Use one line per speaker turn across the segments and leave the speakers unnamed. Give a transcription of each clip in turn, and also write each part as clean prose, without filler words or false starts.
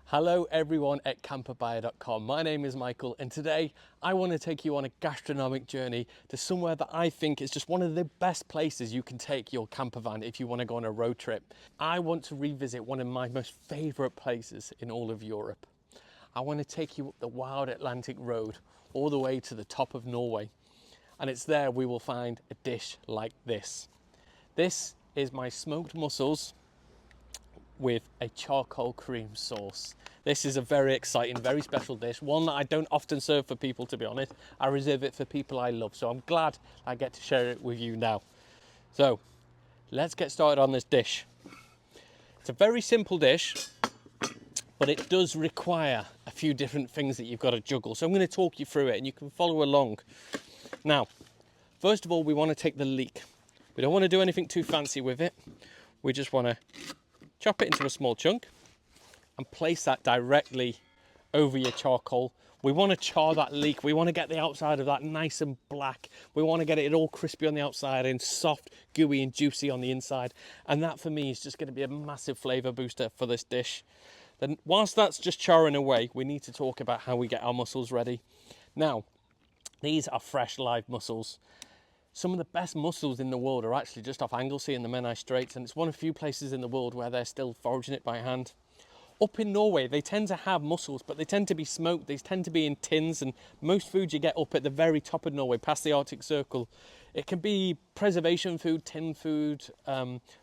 Hello everyone at camperbuyer.com. My name is Michael and today I want to take you on a gastronomic journey to somewhere that I think is just one of the best places you can take your camper van if you want to go on a road trip. I want to revisit one of my most favourite places in all of Europe. I want to take you up the wild Atlantic road all the way to the top of Norway, and it's there we will find a dish like this. This is my smoked mussels with a charcoal cream sauce. This is a very exciting, very special dish, one that I don't often serve for people, to be honest. I reserve it for people I love, so I'm glad I get to share it with you now. So let's get started on this dish. It's a very simple dish, but it does require a few different things that you've got to juggle. So I'm going to talk you through it and you can follow along. Now, first of all, we want to take the leek. We don't want to do anything too fancy with it. We just want to chop it into a small chunk and place that directly over your charcoal. We want to char that leek. We want to get the outside of that nice and black. We want to get it all crispy on the outside and soft, gooey and juicy on the inside. And that for me is just going to be a massive flavour booster for this dish. Then whilst that's just charring away, we need to talk about how we get our mussels ready. Now, these are fresh live mussels. Some of the best mussels in the world are actually just off Anglesey in the Menai Straits, and it's one of the few places in the world where they're still foraging it by hand. Up in Norway, they tend to have mussels, but they tend to be smoked. They tend to be in tins, and most food you get up at the very top of Norway, past the Arctic Circle. It can be preservation food, tin food,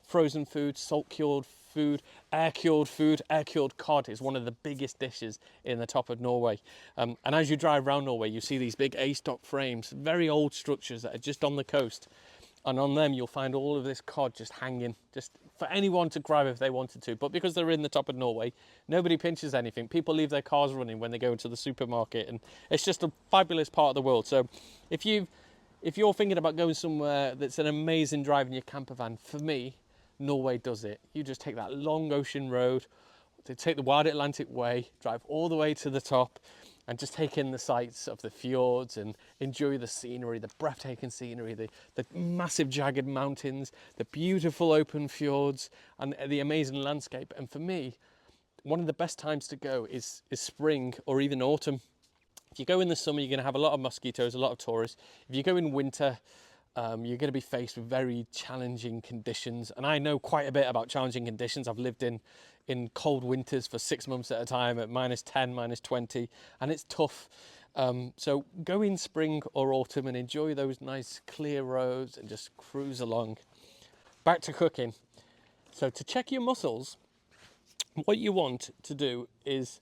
frozen food, salt-cured food, air-cured food. Air-cured cod is one of the biggest dishes in the top of Norway. And as you drive around Norway, you see these big A-stock frames, very old structures that are just on the coast. And on them, you'll find all of this cod just hanging, just for anyone to grab if they wanted to. But because they're in the top of Norway, nobody pinches anything. People leave their cars running when they go into the supermarket, and it's just a fabulous part of the world. So if you're thinking about going somewhere that's an amazing drive in your camper van, for me, Norway does it. You just take that long ocean road, take the wild Atlantic way, drive all the way to the top, and just take in the sights of the fjords and enjoy the scenery, the breathtaking scenery, the massive jagged mountains, the beautiful open fjords, and the amazing landscape. And for me, one of the best times to go is spring or even autumn. If you go in the summer, you're going to have a lot of mosquitoes, a lot of tourists. If you go in winter, you're going to be faced with very challenging conditions. And I know quite a bit about challenging conditions. I've lived in cold winters for 6 months at a time at -10, -20, and it's tough. So go in spring or autumn and enjoy those nice clear roads and just cruise along. Back to cooking. So to check your mussels, what you want to do is,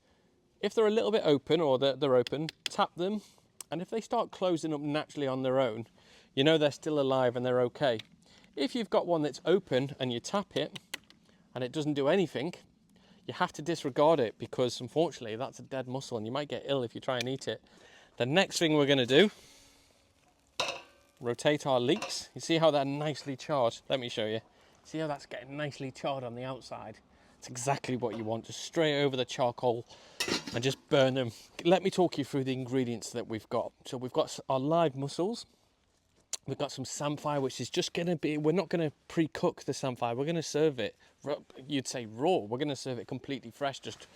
if they're a little bit open or they're open, tap them. And if they start closing up naturally on their own, you know they're still alive and they're okay. If you've got one that's open and you tap it and it doesn't do anything, you have to disregard it, because unfortunately that's a dead mussel and you might get ill if you try and eat it. The next thing we're going to do, rotate our leeks. You see how they're nicely charred? Let me show you. See how that's getting nicely charred on the outside? It's exactly what you want, just straight over the charcoal and just burn them. Let me talk you through the ingredients that we've got. So we've got our live mussels. We've got some samphire, which is just going to be, we're not going to pre-cook the samphire. We're going to serve it, you'd say raw. We're going to serve it completely fresh, just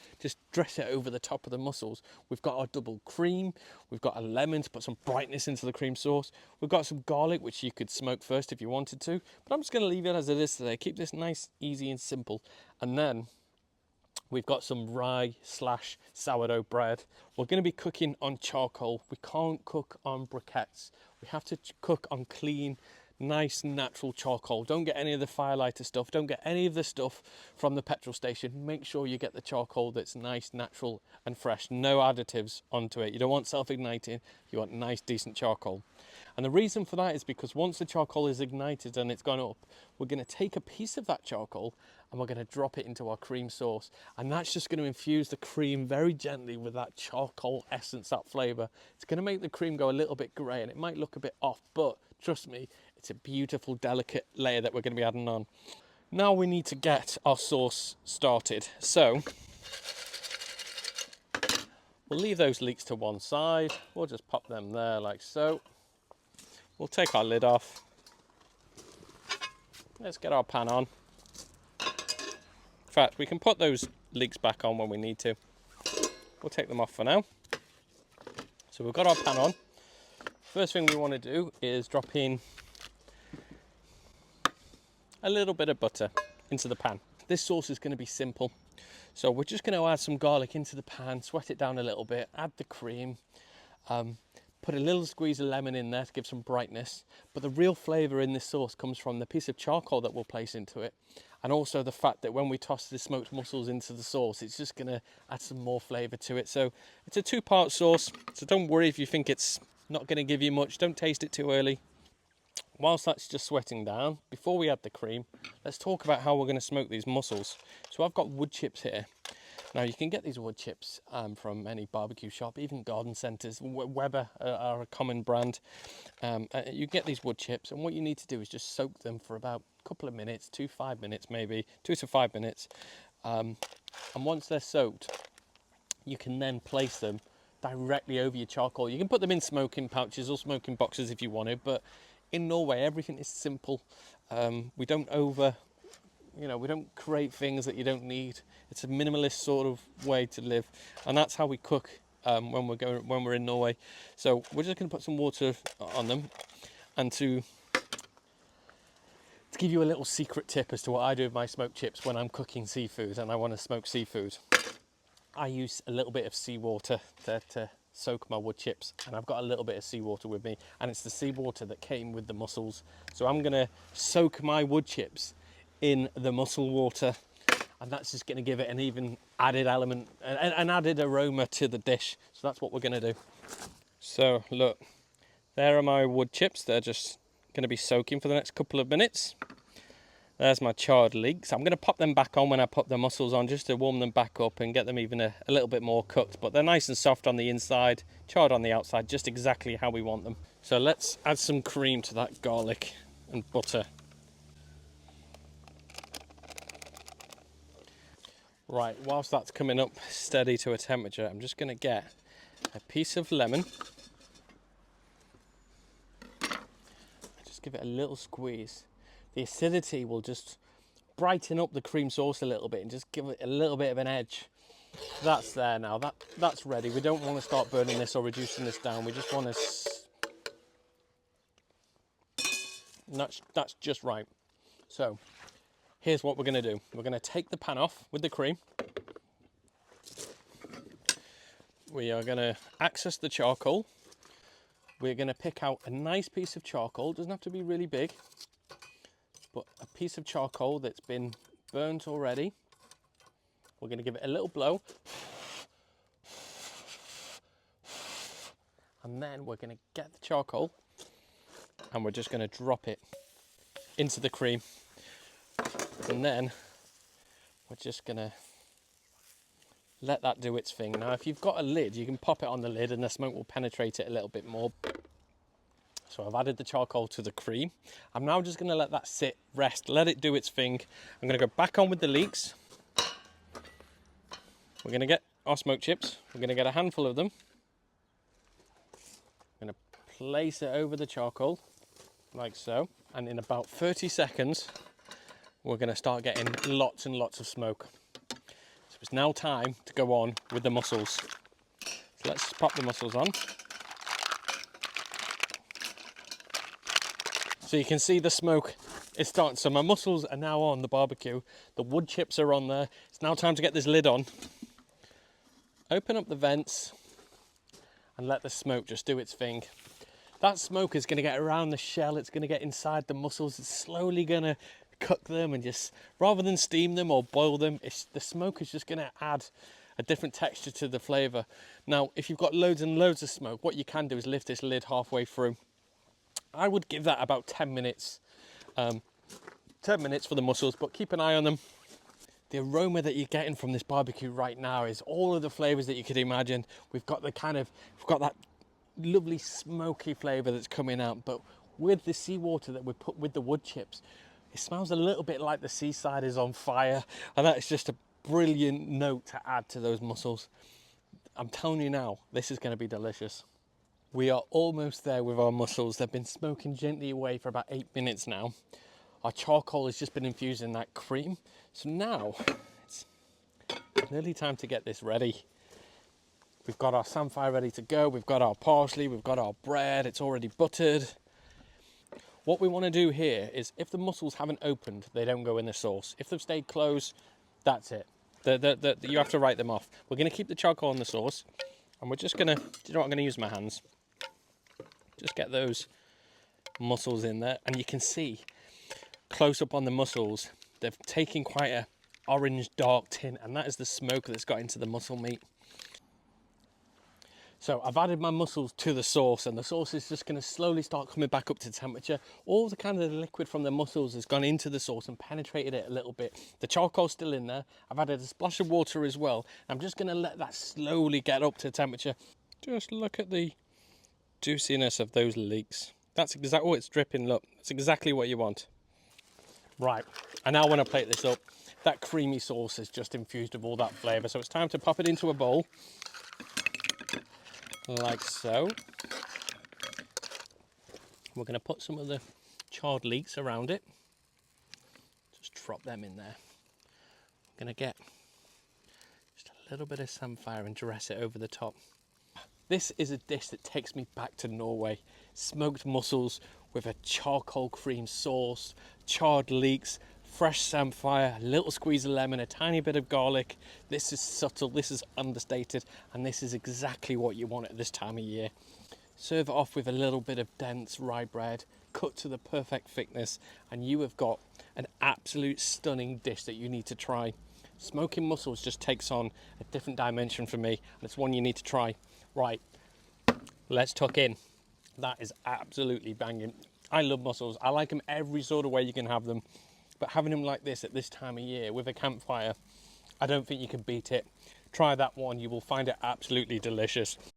dress it over the top of the mussels. We've got our double cream. We've got a lemon to put some brightness into the cream sauce. We've got some garlic, which you could smoke first if you wanted to. But I'm just going to leave it as it is today. Keep this nice, easy and simple. And then we've got some rye/sourdough bread. We're going to be cooking on charcoal. We can't cook on briquettes. We have to cook on clean, nice, natural charcoal. Don't get any of the firelighter stuff. Don't get any of the stuff from the petrol station. Make sure you get the charcoal that's nice, natural and fresh. No additives onto it. You don't want self-igniting. You want nice, decent charcoal. And the reason for that is because once the charcoal is ignited and it's gone up, we're going to take a piece of that charcoal and we're going to drop it into our cream sauce. And that's just going to infuse the cream very gently with that charcoal essence, that flavour. It's going to make the cream go a little bit grey and it might look a bit off, but trust me, it's a beautiful, delicate layer that we're going to be adding on. Now we need to get our sauce started. So we'll leave those leeks to one side. We'll just pop them there like so. We'll take our lid off. Let's get our pan on. In fact, we can put those leeks back on when we need to. we'll take them off for now. So we've got our pan on. First thing we want to do is drop in a little bit of butter into the pan. This sauce is going to be simple. So we're just going to add some garlic into the pan, sweat it down a little bit, add the cream, put a little squeeze of lemon in there to give some brightness. But the real flavour in this sauce comes from the piece of charcoal that we'll place into it. And also the fact that when we toss the smoked mussels into the sauce, it's just going to add some more flavour to it. So it's a 2-part sauce. So don't worry if you think it's not going to give you much. Don't taste it too early. Whilst that's just sweating down, before we add the cream, let's talk about how we're going to smoke these mussels. So I've got wood chips here. Now you can get these wood chips from any barbecue shop, even garden centres. Weber are a common brand. You get these wood chips, and what you need to do is just soak them for about a couple of minutes, 2 to 5 minutes maybe, 2 to 5 minutes. And once they're soaked, you can then place them directly over your charcoal. You can put them in smoking pouches or smoking boxes if you wanted, but in Norway everything is simple. We don't we don't create things that you don't need. It's a minimalist sort of way to live, and that's how we cook when we're in Norway. So we're just going to put some water on them, and to give you a little secret tip as to what I do with my smoked chips when I'm cooking seafood and I want to smoke seafood, I use a little bit of seawater to soak my wood chips, and I've got a little bit of seawater with me, and it's the seawater that came with the mussels. So I'm going to soak my wood chips in the mussel water, and that's just going to give it an even added element, an added aroma to the dish. So that's what we're going to do. So look, there are my wood chips. They're just going to be soaking for the next couple of minutes. There's my charred leeks. I'm going to pop them back on when I put the mussels on, just to warm them back up and get them even a little bit more cooked. But they're nice and soft on the inside, charred on the outside, just exactly how we want them. So let's add some cream to that garlic and butter. Right, whilst that's coming up steady to a temperature, I'm just going to get a piece of lemon. Just give it a little squeeze. The acidity will just brighten up the cream sauce a little bit and just give it a little bit of an edge. That's there now. That's ready. We don't want to start burning this or reducing this down. We just want to... That's just right. So here's what we're going to do. We're going to take the pan off with the cream. We are going to access the charcoal. We're going to pick out a nice piece of charcoal. It doesn't have to be really big, but a piece of charcoal that's been burnt already. We're going to give it a little blow. And then we're going to get the charcoal and we're just going to drop it into the cream. And then we're just going to let that do its thing. Now, if you've got a lid, you can pop it on the lid and the smoke will penetrate it a little bit more. So I've added the charcoal to the cream. I'm now just going to let that sit, rest, let it do its thing. I'm going to go back on with the leeks. We're going to get our smoked chips. We're going to get a handful of them. I'm going to place it over the charcoal, like so. And in about 30 seconds, we're going to start getting lots and lots of smoke. So it's now time to go on with the mussels. So let's pop the mussels on. So you can see the smoke is starting. So my mussels are now on the barbecue. The wood chips are on there. It's now time to get this lid on. Open up the vents and let the smoke just do its thing. That smoke is going to get around the shell. It's going to get inside the mussels. It's slowly going to cook them, and just rather than steam them or boil them, the smoke is just going to add a different texture to the flavour. Now, if you've got loads and loads of smoke, what you can do is lift this lid halfway through. I would give that about 10 minutes. 10 minutes for the mussels, but keep an eye on them. The aroma that you're getting from this barbecue right now is all of the flavours that you could imagine. We've got that lovely smoky flavour that's coming out, but with the seawater that we put with the wood chips, it smells a little bit like the seaside is on fire, and that's just a brilliant note to add to those mussels. I'm telling you now, this is going to be delicious. We are almost there with our mussels. They've been smoking gently away for about 8 minutes now. Our charcoal has just been infused in that cream. So now it's nearly time to get this ready. We've got our samphire ready to go. We've got our parsley. We've got our bread. It's already buttered. What we want to do here is if the mussels haven't opened, they don't go in the sauce. If they've stayed closed, that's it. You have to write them off. We're going to keep the charcoal in the sauce, and we're just going to, do you know what, I'm going to use my hands. Just get those mussels in there, and you can see close up on the mussels, they've taken quite a orange dark tint, and that is the smoke that's got into the mussel meat. So I've added my mussels to the sauce, and the sauce is just going to slowly start coming back up to temperature. All the kind of liquid from the mussels has gone into the sauce and penetrated it a little bit. The charcoal's still in there. I've added a splash of water as well. I'm just going to let that slowly get up to temperature. Just look at the juiciness of those leeks. That's exactly, oh, it's dripping, look. That's exactly what you want. Right, I now want to plate this up. That creamy sauce is just infused with all that flavour, so it's time to pop it into a bowl. Like so. We're going to put some of the charred leeks around it. Just drop them in there. I'm going to get just a little bit of samphire and dress it over the top. This is a dish that takes me back to Norway. Smoked mussels with a charcoal cream sauce, charred leeks, fresh samphire, a little squeeze of lemon, a tiny bit of garlic. This is subtle, this is understated, and this is exactly what you want at this time of year. Serve it off with a little bit of dense rye bread, cut to the perfect thickness, and you have got an absolute stunning dish that you need to try. Smoking mussels just takes on a different dimension for me, and it's one you need to try. Right, let's tuck in. That is absolutely banging. I love mussels. I like them every sort of way you can have them. But having them like this at this time of year with a campfire, I don't think you can beat it. Try that one. You will find it absolutely delicious.